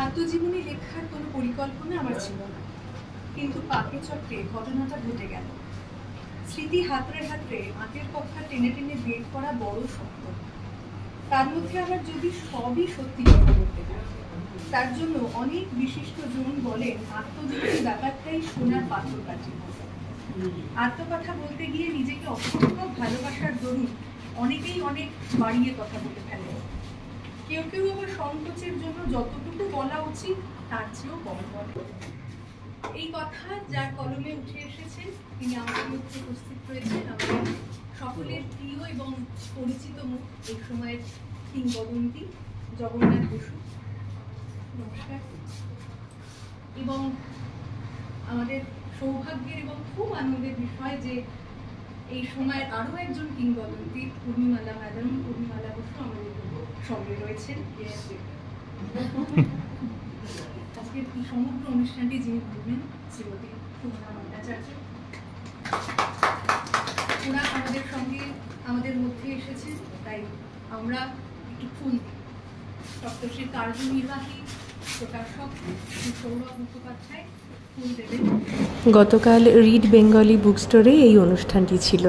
আত্মজীবনী লেখার কোনো পরিকল্পনা আমার ছিল না, কিন্তু পাকে চক্রে ঘটনাটা ঘটে গেল। স্মৃতি হাতড়ে হাতড়ে আঁকের কথা টেনে টেনে বের করা বড় শক্ত। তার মধ্যে আবার যদি সবই সত্যি কথা বলতে হয়, তার জন্য অনেক বিশিষ্ট জন বলেন আত্মজীবনী ব্যাপারটাই সোনার পাথর কাঠি। আত্মকথা বলতে গিয়ে নিজেকে অসম্ভব ভালোবাসার দরুন অনেকেই অনেক বাড়িয়ে কথা বলে ফেলে। কেউ কেউ আবার সংকোচের জন্য যতটুকু বলা উচিত তার চেয়েও কম বলে। এই কথা যার কলমে উঠে এসেছেন তিনি আমাদের মধ্যে উপস্থিত রয়েছেন, আমাদের সকলের প্রিয় এবং পরিচিত মুখ, এই সময়ের কিংবদন্তি জগন্নাথ বসু। নমস্কার। এবং আমাদের সৌভাগ্যের এবং খুব আনন্দের বিষয় যে এই সময়ের আরো একজন কিংবদন্তি পূর্ণিমালা ম্যাডাম, পূর্ণিমালা বসু আমাদের সঙ্গে রয়েছেন। আজকে সমগ্র অনুষ্ঠানটি যিনি করবেন শ্রীমতী সুমনা ভট্টাচার্য। ওরা আমাদের সঙ্গে আমাদের মধ্যে এসেছেন, তাই আমরা একটু ফুল দিই। সপ্তর্ষির কার্যনির্বাহী প্রকাশক সৌরভ মুখোপাধ্যায় ফুল দেবেন। গতকাল রিড বেঙ্গলি বুক স্টোরে এই অনুষ্ঠানটি ছিল।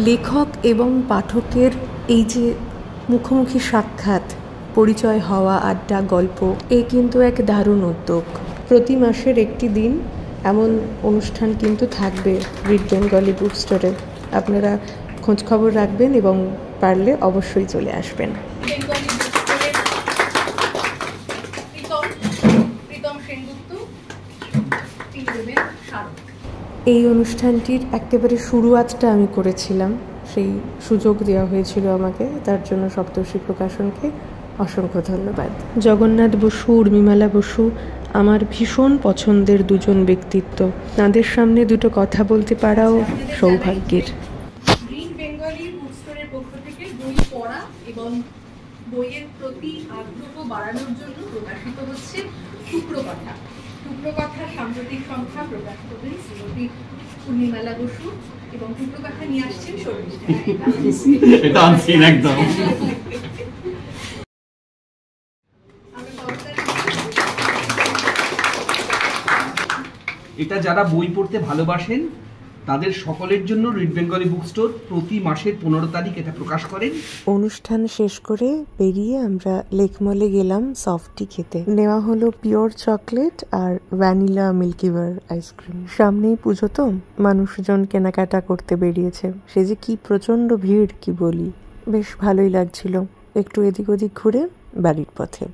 লেখক এবং পাঠকের এই যে মুখোমুখি সাক্ষাৎ, পরিচয় হওয়া, আড্ডা, গল্প, এ কিন্তু এক দারুণ উদ্যোগ। প্রতি মাসের একটি দিন এমন অনুষ্ঠান কিন্তু থাকবে রিড বেঙ্গলি বুক স্টোরে। আপনারা খোঁজখবর রাখবেন এবং পারলে অবশ্যই চলে আসবেন। এই অনুষ্ঠানটির একেবারে শুরুয়াতটা আমি করেছিলাম, সেই সুযোগ দেওয়া হয়েছিল আমাকে, তার জন্য সপ্তর্ষি প্রকাশনকে অসংখ্য ধন্যবাদ। জগন্নাথ বসু, উর্মিমালা বসু আমার ভীষণ পছন্দের দুজন ব্যক্তিত্ব। তাদের সামনে দুটো কথা বলতে পারাও সৌভাগ্যের। রিড বেঙ্গলি বুক স্টোরের পক্ষ থেকে বই পড়া এবং বইয়ের প্রতি আগ্রহ বাড়ানোর জন্য প্রকাশিত হচ্ছে টুকরো কথা। টুকরো কথা সাম্প্রতিক সংখ্যা প্রকাশ করবেন শ্রীমতী পূর্ণিমালা বসু এবং টুকরো কথা নিয়ে আসছেন একদম। এটা যারা বই পড়তে ভালোবাসেন তাদের সকলের জন্য রিড বেঙ্গলি বুক স্টোর প্রতি মাসের 15 তারিখ এটা প্রকাশ করেন। অনুষ্ঠান শেষ করে বেরিয়ে আমরা লেকমলে গেলাম সফটি খেতে। নেওয়া হলো পিওর চকলেট আর ভ্যানিলা মিল্কিবার আইসক্রিম। সামনেই পুজো, তো মানুষজন কেনাকাটা করতে বেরিয়েছে। সে যে কি প্রচন্ড ভিড়, কি বলি। বেশ ভালোই লাগছিল। একটু এদিক ওদিক ঘুরে বাড়ির পথে।